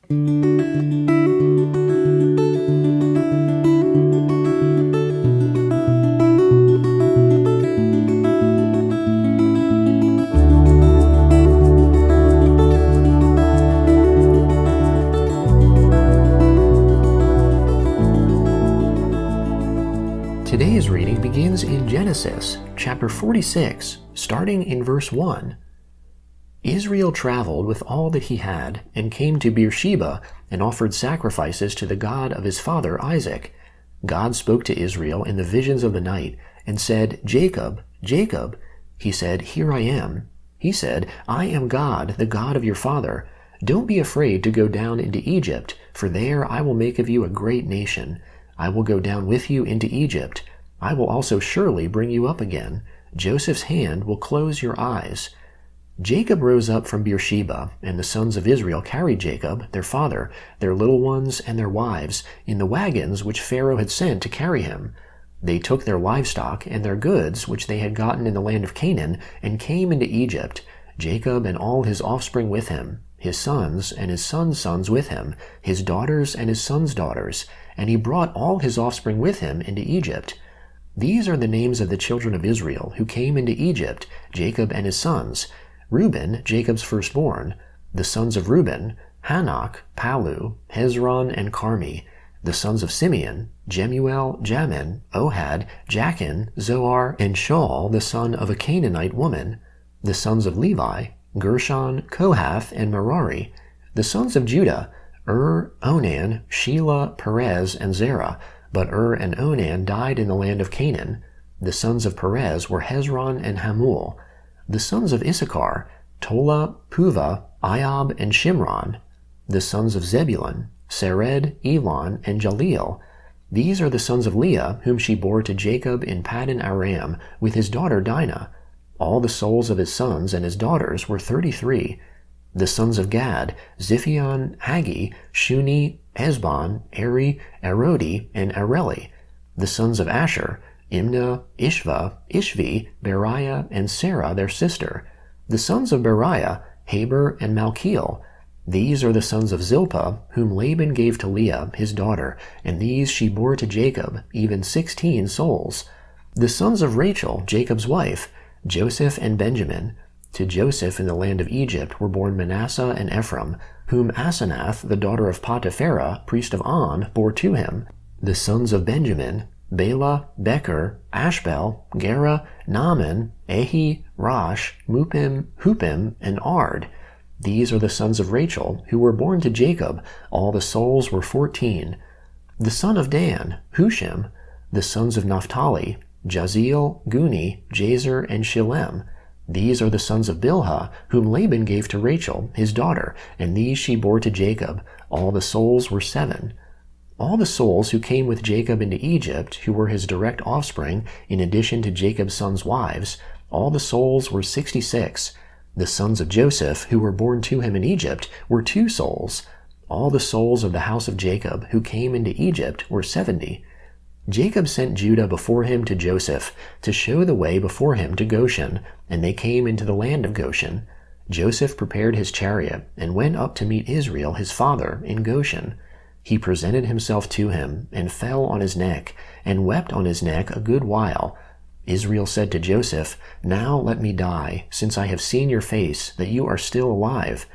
Today's reading begins in Genesis, chapter 46, starting in verse 1. Israel traveled with all that he had, and came to Beersheba, and offered sacrifices to the God of his father Isaac. God spoke to Israel in the visions of the night, and said, Jacob, Jacob. He said, Here I am. He said, I am God, the God of your father. Don't be afraid to go down into Egypt, for there I will make of you a great nation. I will go down with you into Egypt. I will also surely bring you up again. Joseph's hand will close your eyes. Jacob rose up from Beersheba, and the sons of Israel carried Jacob, their father, their little ones, and their wives, in the wagons which Pharaoh had sent to carry him. They took their livestock and their goods which they had gotten in the land of Canaan, and came into Egypt, Jacob and all his offspring with him, his sons and his sons' sons with him, his daughters and his sons' daughters, and he brought all his offspring with him into Egypt. These are the names of the children of Israel who came into Egypt, Jacob and his sons. Reuben, Jacob's firstborn. The sons of Reuben, Hanok, Palu, Hezron, and Carmi. The sons of Simeon, Jemuel, Jamin, Ohad, Jachin, Zoar, and Shaul, the son of a Canaanite woman. The sons of Levi, Gershon, Kohath, and Merari. The sons of Judah, Onan, Shelah, Perez, and Zerah. But and Onan died in the land of Canaan. The sons of Perez were Hezron and Hamul. The sons of Issachar, Tola, Puvah, Iob, and Shimron. The sons of Zebulun, Sered, Elon, and Jaleel. These are the sons of Leah, whom she bore to Jacob in Paddan Aram, with his daughter Dinah. All the souls of his sons and his daughters were 33. The sons of Gad, Ziphion, Haggi, Shuni, Hezbon, Eri, Arodi, and Areli. The sons of Asher, Imnah, Ishva, Ishvi, Beriah, and Sarah their sister. The sons of Beriah, Heber, and Malchiel. These are the sons of Zilpah, whom Laban gave to Leah, his daughter, and these she bore to Jacob, even 16 souls. The sons of Rachel, Jacob's wife, Joseph and Benjamin. To Joseph in the land of Egypt were born Manasseh and Ephraim, whom Asenath, the daughter of Potipharah, priest of On, bore to him. The sons of Benjamin, Bela, Becher, Ashbel, Gera, Naaman, Ehi, Rosh, Mupim, Hupim, and Ard. These are the sons of Rachel, who were born to Jacob. All the souls were 14. The son of Dan, Hushim. The sons of Naphtali, Jaziel, Guni, Jazer, and Shillem. These are the sons of Bilhah, whom Laban gave to Rachel, his daughter, and these she bore to Jacob. All the souls were 7. All the souls who came with Jacob into Egypt, who were his direct offspring, in addition to Jacob's sons' wives, all the souls were 66. The sons of Joseph, who were born to him in Egypt, were 2 souls. All the souls of the house of Jacob, who came into Egypt, were 70. Jacob sent Judah before him to Joseph, to show the way before him to Goshen, and they came into the land of Goshen. Joseph prepared his chariot, and went up to meet Israel his father in Goshen. He presented himself to him, and fell on his neck, and wept on his neck a good while. Israel said to Joseph, Now let me die, since I have seen your face, that you are still alive.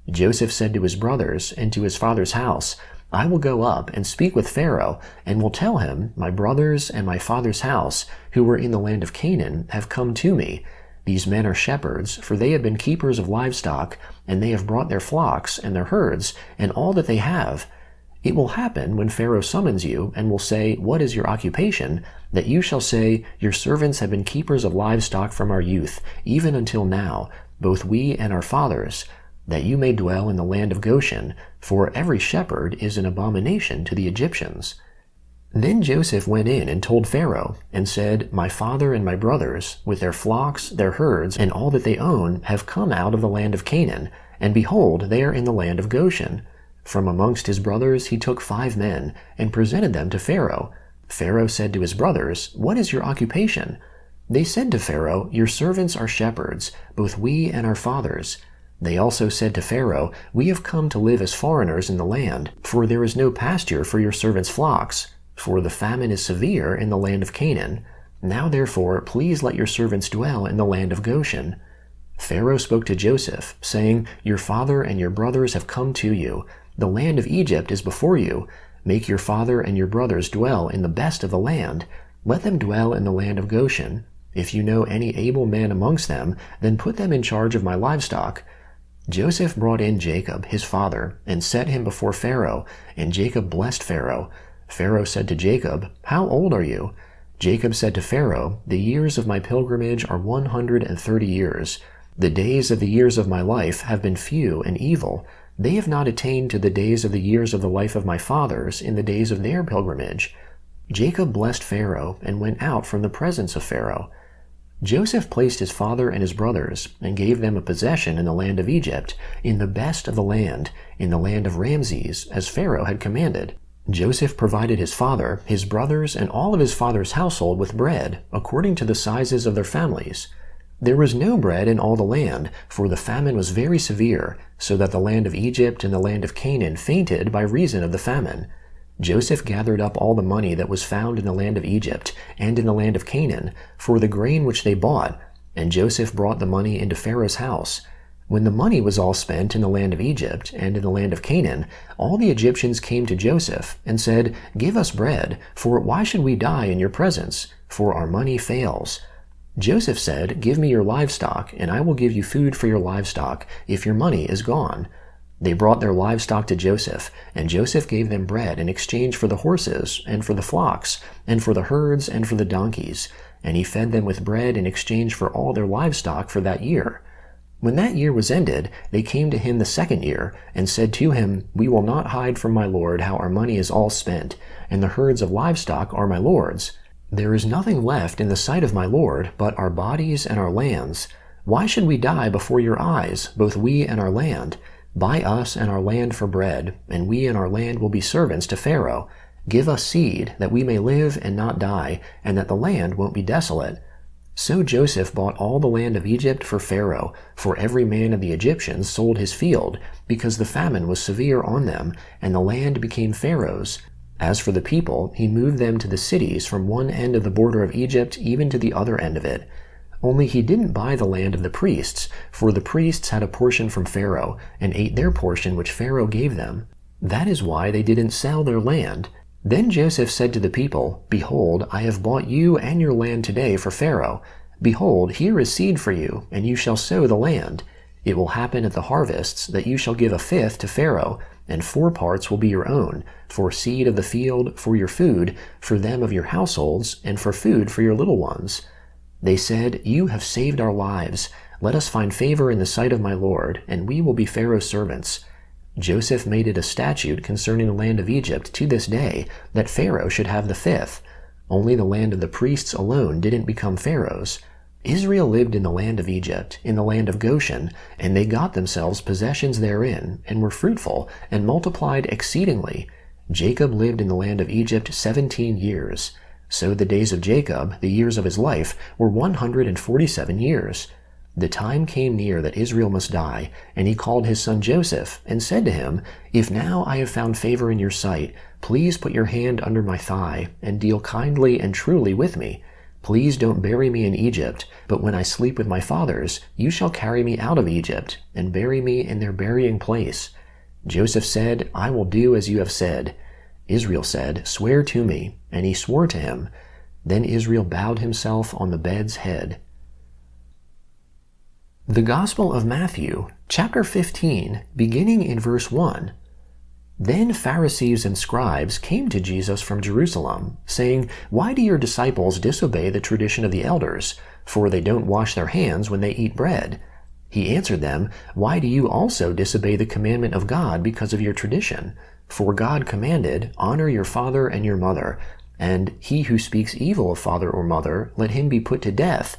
Joseph said to his brothers, and to his father's house, I will go up and speak with Pharaoh, and will tell him, My brothers and my father's house, who were in the land of Canaan, have come to me. These men are shepherds, for they have been keepers of livestock, and they have brought their flocks and their herds, and all that they have. It will happen when Pharaoh summons you, and will say, What is your occupation? That you shall say, Your servants have been keepers of livestock from our youth, even until now, both we and our fathers, that you may dwell in the land of Goshen, for every shepherd is an abomination to the Egyptians. Then Joseph went in and told Pharaoh, and said, My father and my brothers, with their flocks, their herds, and all that they own, have come out of the land of Canaan, and behold, they are in the land of Goshen. From amongst his brothers he took 5 men, and presented them to Pharaoh. Pharaoh said to his brothers, What is your occupation? They said to Pharaoh, Your servants are shepherds, both we and our fathers. They also said to Pharaoh, "We have come to live as foreigners in the land, for there is no pasture for your servants' flocks, for the famine is severe in the land of Canaan. Now therefore, please let your servants dwell in the land of Goshen." Pharaoh spoke to Joseph, saying, "Your father and your brothers have come to you. The land of Egypt is before you. Make your father and your brothers dwell in the best of the land. Let them dwell in the land of Goshen. If you know any able man amongst them, then put them in charge of my livestock." Joseph brought in Jacob, his father, and set him before Pharaoh, and Jacob blessed Pharaoh. Pharaoh said to Jacob, "How old are you?" Jacob said to Pharaoh, "The years of my pilgrimage are 130 years. The days of the years of my life have been few and evil. They have not attained to the days of the years of the life of my fathers in the days of their pilgrimage." Jacob blessed Pharaoh and went out from the presence of Pharaoh. Joseph placed his father and his brothers and gave them a possession in the land of Egypt, in the best of the land, in the land of Ramses, as Pharaoh had commanded. Joseph provided his father, his brothers, and all of his father's household with bread, according to the sizes of their families. There was no bread in all the land, for the famine was very severe, so that the land of Egypt and the land of Canaan fainted by reason of the famine. Joseph gathered up all the money that was found in the land of Egypt and in the land of Canaan for the grain which they bought, and Joseph brought the money into Pharaoh's house. When the money was all spent in the land of Egypt and in the land of Canaan, all the Egyptians came to Joseph and said, "Give us bread, for why should we die in your presence? For our money fails." Joseph said, "Give me your livestock, and I will give you food for your livestock, if your money is gone." They brought their livestock to Joseph, and Joseph gave them bread in exchange for the horses, and for the flocks, and for the herds, and for the donkeys, and he fed them with bread in exchange for all their livestock for that year. When that year was ended, they came to him the second year, and said to him, "We will not hide from my lord how our money is all spent, and the herds of livestock are my lord's. There is nothing left in the sight of my lord but our bodies and our lands. Why should we die before your eyes, both we and our land? Buy us and our land for bread, and we and our land will be servants to Pharaoh. Give us seed, that we may live and not die, and that the land won't be desolate." So Joseph bought all the land of Egypt for Pharaoh, for every man of the Egyptians sold his field, because the famine was severe on them, and the land became Pharaoh's. As for the people, he moved them to the cities from one end of the border of Egypt even to the other end of it. Only he didn't buy the land of the priests, for the priests had a portion from Pharaoh, and ate their portion which Pharaoh gave them. That is why they didn't sell their land. Then Joseph said to the people, "Behold, I have bought you and your land today for Pharaoh. Behold, here is seed for you, and you shall sow the land. It will happen at the harvests that you shall give a fifth to Pharaoh, and 4 parts will be your own, for seed of the field, for your food, for them of your households, and for food for your little ones." They said, "You have saved our lives. Let us find favor in the sight of my lord, and we will be Pharaoh's servants." Joseph made it a statute concerning the land of Egypt to this day, that Pharaoh should have the fifth. Only the land of the priests alone didn't become Pharaoh's. Israel lived in the land of Egypt, in the land of Goshen, and they got themselves possessions therein, and were fruitful, and multiplied exceedingly. Jacob lived in the land of Egypt 17 years. So the days of Jacob, the years of his life, were 147 years. The time came near that Israel must die, and he called his son Joseph, and said to him, "If now I have found favor in your sight, please put your hand under my thigh, and deal kindly and truly with me. Please don't bury me in Egypt, but when I sleep with my fathers, you shall carry me out of Egypt, and bury me in their burying place." Joseph said, "I will do as you have said." Israel said, "Swear to me," and he swore to him. Then Israel bowed himself on the bed's head. The Gospel of Matthew, chapter 15, beginning in verse 1. Then Pharisees and scribes came to Jesus from Jerusalem, saying, "Why do your disciples disobey the tradition of the elders? For they don't wash their hands when they eat bread." He answered them, "Why do you also disobey the commandment of God because of your tradition? For God commanded, 'Honor your father and your mother,' and 'He who speaks evil of father or mother, let him be put to death.'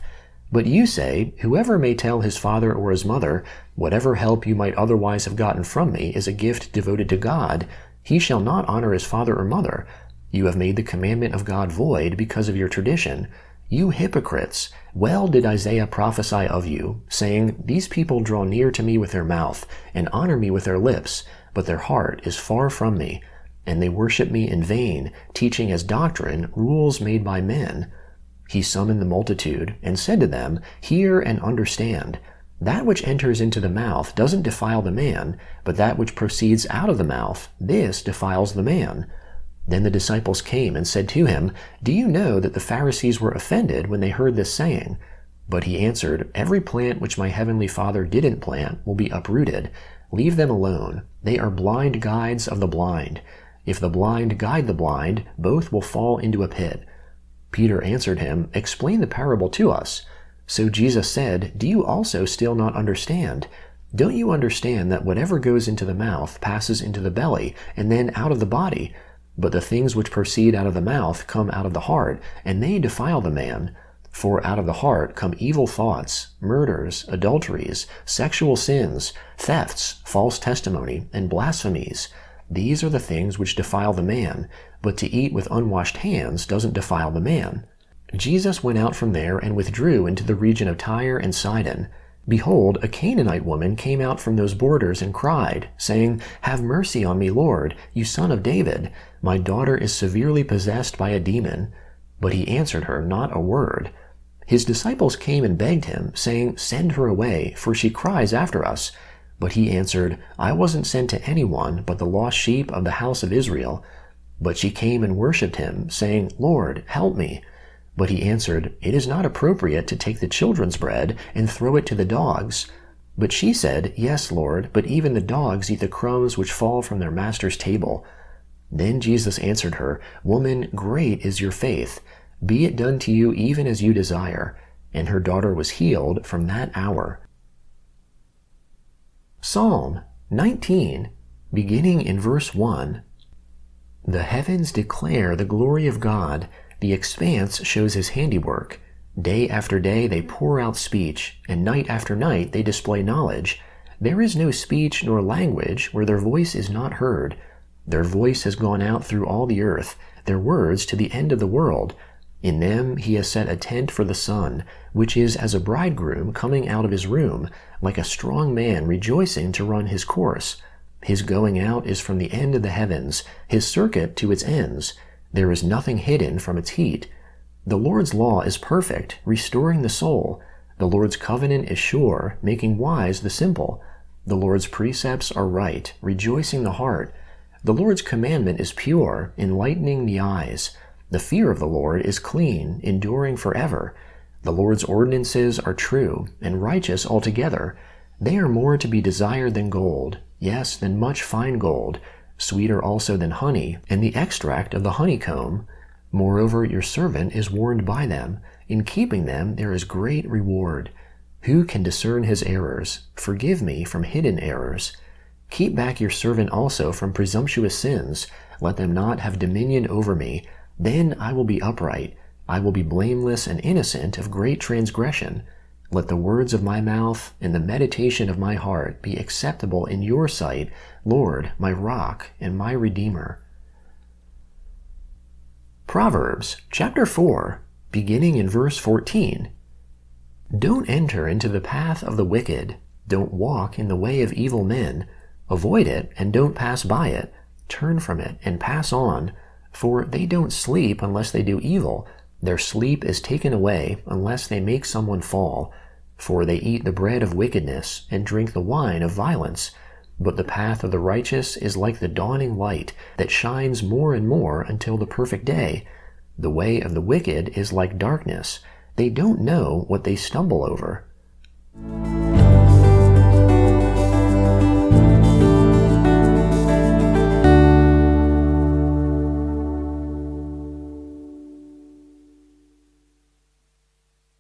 But you say, 'Whoever may tell his father or his mother, whatever help you might otherwise have gotten from me is a gift devoted to God, he shall not honor his father or mother.' You have made the commandment of God void because of your tradition. "You hypocrites! Well did Isaiah prophesy of you, saying, These people draw near to me with their mouth, and honor me with their lips, but their heart is far from me. And they worship me in vain, teaching as doctrine rules made by men." He summoned the multitude, and said to them, "Hear and understand. That which enters into the mouth doesn't defile the man, but that which proceeds out of the mouth, this defiles the man." Then the disciples came and said to him, "Do you know that the Pharisees were offended when they heard this saying?" But he answered, "Every plant which my heavenly Father didn't plant will be uprooted. Leave them alone. They are blind guides of the blind. If the blind guide the blind, both will fall into a pit." Peter answered him, "Explain the parable to us." So Jesus said, "Do you also still not understand? Don't you understand that whatever goes into the mouth passes into the belly, and then out of the body? But the things which proceed out of the mouth come out of the heart, and they defile the man. For out of the heart come evil thoughts, murders, adulteries, sexual sins, thefts, false testimony, and blasphemies. These are the things which defile the man, but to eat with unwashed hands doesn't defile the man." Jesus went out from there and withdrew into the region of Tyre and Sidon. Behold, a Canaanite woman came out from those borders and cried, saying, "Have mercy on me, Lord, you son of David. My daughter is severely possessed by a demon." But he answered her not a word. His disciples came and begged him, saying, "Send her away, for she cries after us." But he answered, "I wasn't sent to anyone but the lost sheep of the house of Israel." But she came and worshipped him, saying, "Lord, help me." But he answered, "It is not appropriate to take the children's bread and throw it to the dogs." But she said, "Yes, Lord, but even the dogs eat the crumbs which fall from their master's table." Then Jesus answered her, "Woman, great is your faith. Be it done to you even as you desire." And her daughter was healed from that hour. Psalm 19, beginning in verse 1. The heavens declare the glory of God. The expanse shows his handiwork. Day after day they pour out speech, and night after night they display knowledge. There is no speech nor language where their voice is not heard. Their voice has gone out through all the earth, their words to the end of the world. In them he has set a tent for the sun, which is as a bridegroom coming out of his room, like a strong man rejoicing to run his course. His going out is from the end of the heavens, his circuit to its ends. There is nothing hidden from its heat. The Lord's law is perfect, restoring the soul. The Lord's covenant is sure, making wise the simple. The Lord's precepts are right, rejoicing the heart. The Lord's commandment is pure, enlightening the eyes. The fear of the Lord is clean, enduring forever. The Lord's ordinances are true and righteous altogether. They are more to be desired than gold, yes, than much fine gold, sweeter also than honey, and the extract of the honeycomb. Moreover, your servant is warned by them. In keeping them there is great reward. Who can discern his errors? Forgive me from hidden errors. Keep back your servant also from presumptuous sins. Let them not have dominion over me. Then I will be upright. I will be blameless and innocent of great transgression. Let the words of my mouth and the meditation of my heart be acceptable in your sight, Lord, my rock and my redeemer. Proverbs chapter 4, beginning in verse 14. Don't enter into the path of the wicked. Don't walk in the way of evil men. Avoid it and don't pass by it. Turn from it and pass on. For they don't sleep unless they do evil. Their sleep is taken away unless they make someone fall. For they eat the bread of wickedness and drink the wine of violence. But the path of the righteous is like the dawning light that shines more and more until the perfect day. The way of the wicked is like darkness. They don't know what they stumble over.